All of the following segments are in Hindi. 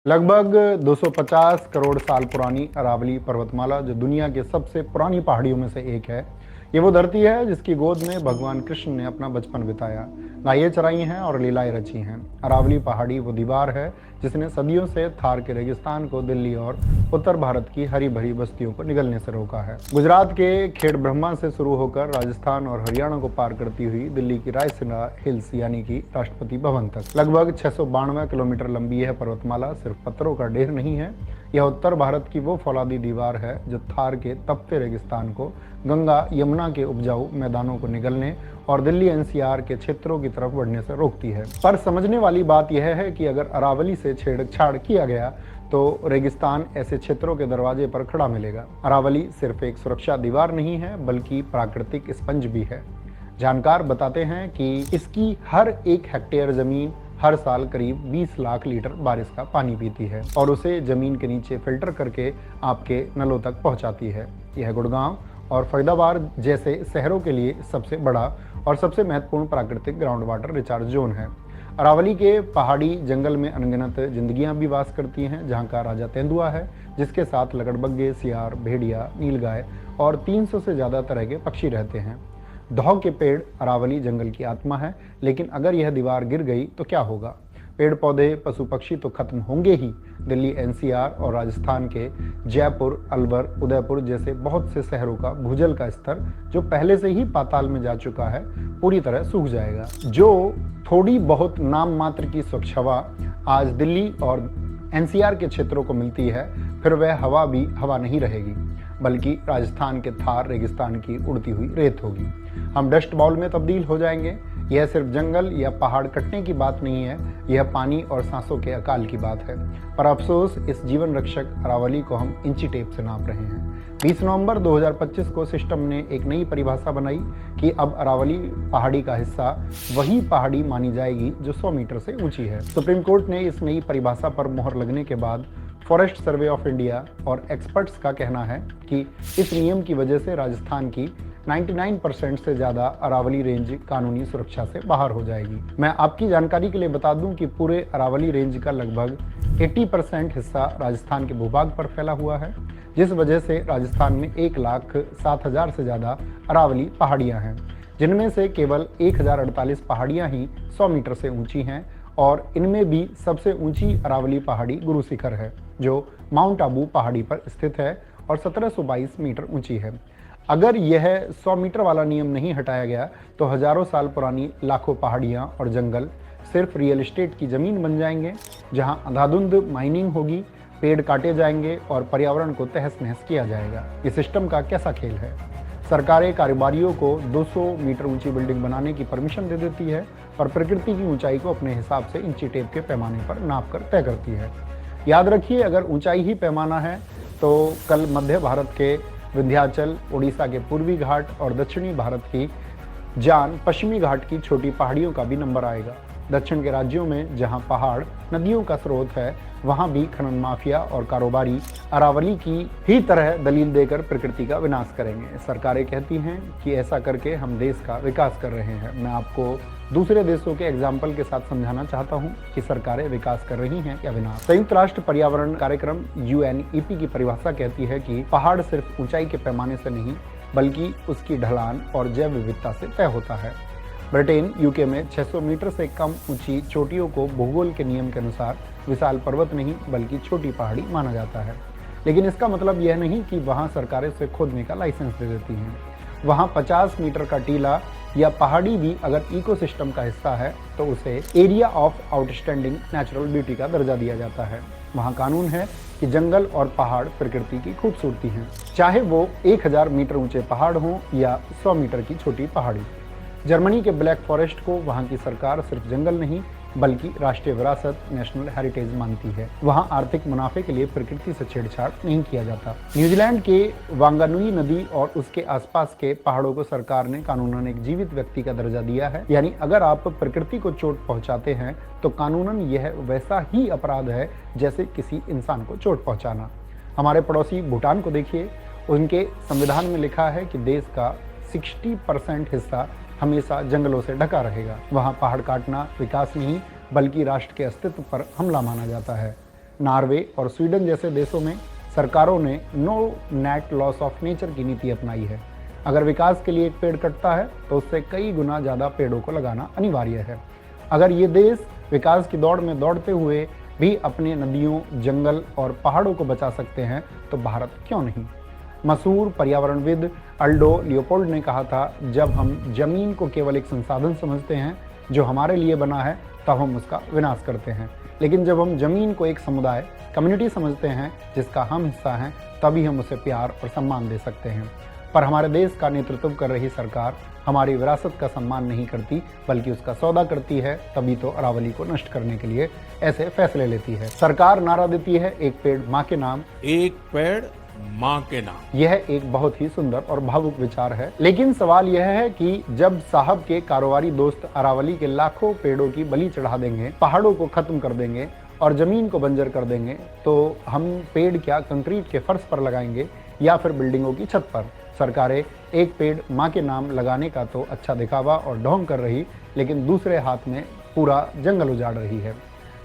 लगभग 250 करोड़ साल पुरानी अरावली पर्वतमाला, जो दुनिया की सबसे पुरानी पहाड़ियों में से एक है, ये वो धरती है जिसकी गोद में भगवान कृष्ण ने अपना बचपन बिताया, गायें चराई हैं और लीलाएं रची हैं। अरावली पहाड़ी वो दीवार है जिसने सदियों से थार के रेगिस्तान को दिल्ली और उत्तर भारत की हरी भरी बस्तियों को निगलने से रोका है। गुजरात के खेड़ ब्रह्मा से शुरू होकर राजस्थान और हरियाणा को पार करती हुई दिल्ली की रायसीना हिल्स यानी कि राष्ट्रपति भवन तक लगभग 692 किलोमीटर लंबी यह पर्वतमाला सिर्फ पत्थरों का ढेर नहीं है। यह उत्तर भारत की वो फौलादी दीवार है जो थार के तपते रेगिस्तान को, गंगा यमुना के उपजाऊ मैदानों को निगलने और दिल्ली एनसीआर के क्षेत्रों की तरफ बढ़ने से रोकती है। पर समझने वाली बात यह है कि अगर अरावली से छेड़छाड़ किया गया तो रेगिस्तान ऐसे क्षेत्रों के दरवाजे पर खड़ा मिलेगा। अरावली सिर्फ एक सुरक्षा दीवार नहीं है बल्कि प्राकृतिक स्पंज भी है। जानकार बताते हैं कि इसकी हर एक हेक्टेयर जमीन हर साल करीब 20 लाख लीटर बारिश का पानी पीती है और उसे जमीन के नीचे फिल्टर करके आपके नलों तक पहुंचाती है। यह गुड़गांव और फरीदाबाद जैसे शहरों के लिए सबसे बड़ा और सबसे महत्वपूर्ण प्राकृतिक ग्राउंड वाटर रिचार्ज जोन है। अरावली के पहाड़ी जंगल में अनगिनत जिंदगियां भी वास करती हैं, जहां का राजा तेंदुआ है, जिसके साथ लकड़बग्गे, सियार, भेड़िया, नीलगाय और 300 से ज़्यादा तरह के पक्षी रहते हैं। दौह के पेड़ अरावली जंगल की आत्मा है, लेकिन अगर यह दीवार गिर गई तो क्या होगा? पेड़ पौधे, पशु पक्षी तो खत्म होंगे ही। दिल्ली एनसीआर और राजस्थान के जयपुर, अलवर, उदयपुर जैसे बहुत से शहरों का भूजल का स्तर, जो पहले से ही पाताल में जा चुका है, पूरी तरह सूख जाएगा। जो थोड़ी बहुत नाम मात्र की स्वच्छ हवा आज दिल्ली और एनसीआर के क्षेत्रों को मिलती है, फिर वह हवा भी हवा नहीं रहेगी, बल्कि राजस्थान के थार रेगिस्तान की उड़ती हुई रेत होगी। हम डस्ट बाउल में तब्दील हो जाएंगे। यह सिर्फ जंगल या पहाड़ कटने की बात नहीं है, यह पानी और सांसों के अकाल की बात है। पर अफसोस, इस जीवन रक्षक अरावली को हम इंची टेप से नाप रहे हैं। 20 नवंबर 2025 को सिस्टम ने एक नई परिभाषा बनाई कि अब अरावली पहाड़ी का हिस्सा वही पहाड़ी मानी जाएगी जो 100 मीटर से ऊंची है। सुप्रीम कोर्ट ने इस नई परिभाषा पर मोहर लगने के बाद फॉरेस्ट सर्वे ऑफ इंडिया और एक्सपर्ट्स का कहना है कि इस नियम की वजह से राजस्थान की 99% से ज़्यादा अरावली रेंज कानूनी सुरक्षा से बाहर हो जाएगी। मैं आपकी जानकारी के लिए बता दूं कि पूरे अरावली रेंज का लगभग 80% हिस्सा राजस्थान के भूभाग पर फैला हुआ है, जिस वजह से राजस्थान में 1,07,000 से ज़्यादा अरावली पहाड़ियाँ हैं, जिनमें से केवल 1048 पहाड़ियाँ ही 100 मीटर से ऊँची हैं और इनमें भी सबसे ऊँची अरावली पहाड़ी गुरु शिखर है, जो माउंट आबू पहाड़ी पर स्थित है और 1722 मीटर ऊँची है। अगर यह 100 मीटर वाला नियम नहीं हटाया गया तो हजारों साल पुरानी लाखों पहाड़ियाँ और जंगल सिर्फ रियल एस्टेट की ज़मीन बन जाएंगे, जहां अंधाधुंध माइनिंग होगी, पेड़ काटे जाएंगे और पर्यावरण को तहस नहस किया जाएगा। इस सिस्टम का कैसा खेल है? सरकारें कारोबारियों को 200 मीटर ऊंची बिल्डिंग बनाने की परमिशन दे देती है, पर प्रकृति की ऊंचाई को अपने हिसाब से इंची टेप के पैमाने पर नाप कर तय करती है। याद रखिए, अगर ऊंचाई ही पैमाना है तो कल मध्य भारत के विंध्याचल, उड़ीसा के पूर्वी घाट और दक्षिणी भारत की जान पश्चिमी घाट की छोटी पहाड़ियों का भी नंबर आएगा। दक्षिण के राज्यों में जहां पहाड़ नदियों का स्रोत है, वहां भी खनन माफिया और कारोबारी अरावली की ही तरह दलील देकर प्रकृति का विनाश करेंगे। सरकारें कहती हैं कि ऐसा करके हम देश का विकास कर रहे हैं। मैं आपको दूसरे देशों के एग्जाम्पल के साथ समझाना चाहता हूं कि सरकारें विकास कर रही हैं या विनाश। संयुक्त राष्ट्र पर्यावरण कार्यक्रम UNEP की परिभाषा कहती है कि पहाड़ सिर्फ ऊंचाई के पैमाने से नहीं, बल्कि उसकी ढलान और जैव विविधता से तय होता है। ब्रिटेन, यूके में 600 मीटर से कम ऊंची चोटियों को भूगोल के नियम के अनुसार विशाल पर्वत नहीं बल्कि छोटी पहाड़ी माना जाता है। लेकिन इसका मतलब यह नहीं कि वहां सरकारें उसे खोदने का लाइसेंस दे देती हैं। वहां 50 मीटर का टीला या पहाड़ी भी अगर इकोसिस्टम का हिस्सा है तो उसे area of outstanding natural beauty का दर्जा दिया जाता है। वहां कानून है कि जंगल और पहाड़ प्रकृति की खूबसूरती हैं, चाहे वो 1000 मीटर ऊंचे पहाड़ हों या 100 मीटर की छोटी पहाड़ी। जर्मनी के ब्लैक फॉरेस्ट को वहां की सरकार सिर्फ जंगल नहीं बल्कि राष्ट्रीय विरासत, नेशनल हेरिटेज मानती है। वहां आर्थिक मुनाफे के लिए प्रकृति से छेड़छाड़ नहीं किया जाता। न्यूजीलैंड के वांगानुई नदी और उसके आसपास के पहाड़ों को सरकार ने कानूनन एक जीवित व्यक्ति का दर्जा दिया है, यानी अगर आप प्रकृति को चोट पहुंचाते हैं तो कानूनन यह वैसा ही अपराध है जैसे किसी इंसान को चोट पहुंचाना। हमारे पड़ोसी भूटान को देखिए, उनके संविधान में लिखा है कि देश का 60% हिस्सा हमेशा जंगलों से ढका रहेगा। वहाँ पहाड़ काटना विकास नहीं बल्कि राष्ट्र के अस्तित्व पर हमला माना जाता है। नॉर्वे और स्वीडन जैसे देशों में सरकारों ने no net loss of nature की नीति अपनाई है। अगर विकास के लिए एक पेड़ कटता है तो उससे कई गुना ज़्यादा पेड़ों को लगाना अनिवार्य है। अगर ये देश विकास की दौड़ में दौड़ते हुए भी अपने नदियों, जंगल और पहाड़ों को बचा सकते हैं तो भारत क्यों नहीं। मशहूर पर्यावरणविद अल्डो लियोपोल्ड ने कहा था, जब हम जमीन को केवल एक संसाधन समझते हैं जो हमारे लिए बना है तब हम उसका विनाश करते हैं, लेकिन जब हम जमीन को एक समुदाय, कम्युनिटी समझते हैं जिसका हम हिस्सा हैं, तभी हम उसे प्यार और सम्मान दे सकते हैं। पर हमारे देश का नेतृत्व कर रही सरकार हमारी विरासत का सम्मान नहीं करती बल्कि उसका सौदा करती है, तभी तो अरावली को नष्ट करने के लिए ऐसे फैसले लेती है। सरकार नारा देती है, एक पेड़ माँ के नाम, एक पेड़ माँ के नाम। यह एक बहुत ही सुंदर और भावुक विचार है, लेकिन सवाल यह है कि जब साहब के कारोबारी दोस्त अरावली के लाखों पेड़ों की बलि चढ़ा देंगे, पहाड़ों को खत्म कर देंगे और जमीन को बंजर कर देंगे, तो हम पेड़ क्या कंक्रीट के फर्श पर लगाएंगे या फिर बिल्डिंगों की छत पर। सरकारें एक पेड़ माँ के नाम लगाने का तो अच्छा दिखावा और ढोंग कर रही, लेकिन दूसरे हाथ में पूरा जंगल उजाड़ रही है।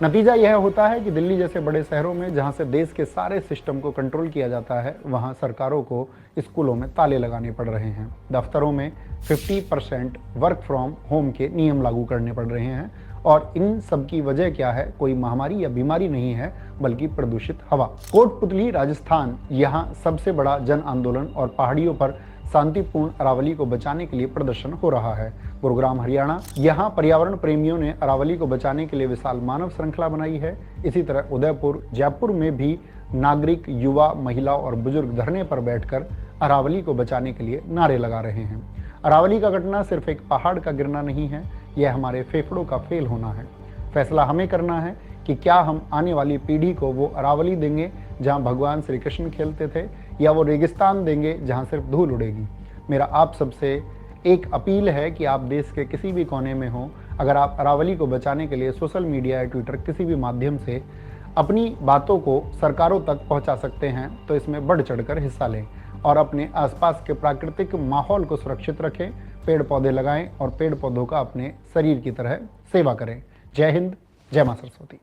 नतीजा यह होता है कि दिल्ली जैसे बड़े शहरों में, जहां से देश के सारे सिस्टम को कंट्रोल किया जाता है, वहां सरकारों को स्कूलों में ताले लगाने पड़ रहे हैं। दफ्तरों में 50% वर्क फ्रॉम होम के नियम लागू करने पड़ रहे हैं। और इन सब की वजह क्या है? कोई महामारी या बीमारी नहीं है, बल्कि प्रदूषित हवा। कोटपुतली राजस्थान यहाँ सबसे बड़ा जन आंदोलन और पहाड़ियों पर शांतिपूर्ण अरावली को बचाने के लिए प्रदर्शन हो रहा है। गुरुग्राम हरियाणा, यहाँ पर्यावरण प्रेमियों ने अरावली को बचाने के लिए विशाल मानव श्रृंखला बनाई है। इसी तरह उदयपुर, जयपुर में भी नागरिक, युवा, महिला और बुजुर्ग धरने पर बैठकर अरावली को बचाने के लिए नारे लगा रहे हैं। अरावली का घटना सिर्फ एक पहाड़ का गिरना नहीं है, यह हमारे फेफड़ों का फेल होना है। फैसला हमें करना है कि क्या हम आने वाली पीढ़ी को वो अरावली देंगे जहां भगवान श्री कृष्ण खेलते थे, या वो रेगिस्तान देंगे जहां सिर्फ धूल उड़ेगी। मेरा आप सबसे एक अपील है कि आप देश के किसी भी कोने में हो, अगर आप अरावली को बचाने के लिए सोशल मीडिया या ट्विटर किसी भी माध्यम से अपनी बातों को सरकारों तक पहुंचा सकते हैं तो इसमें बढ़ चढ़कर हिस्सा लें और अपने आसपास के प्राकृतिक माहौल को सुरक्षित रखें, पेड़ पौधे लगाएं और पेड़ पौधों का अपने शरीर की तरह सेवा करें। जय हिंद, जय मां सरस्वती।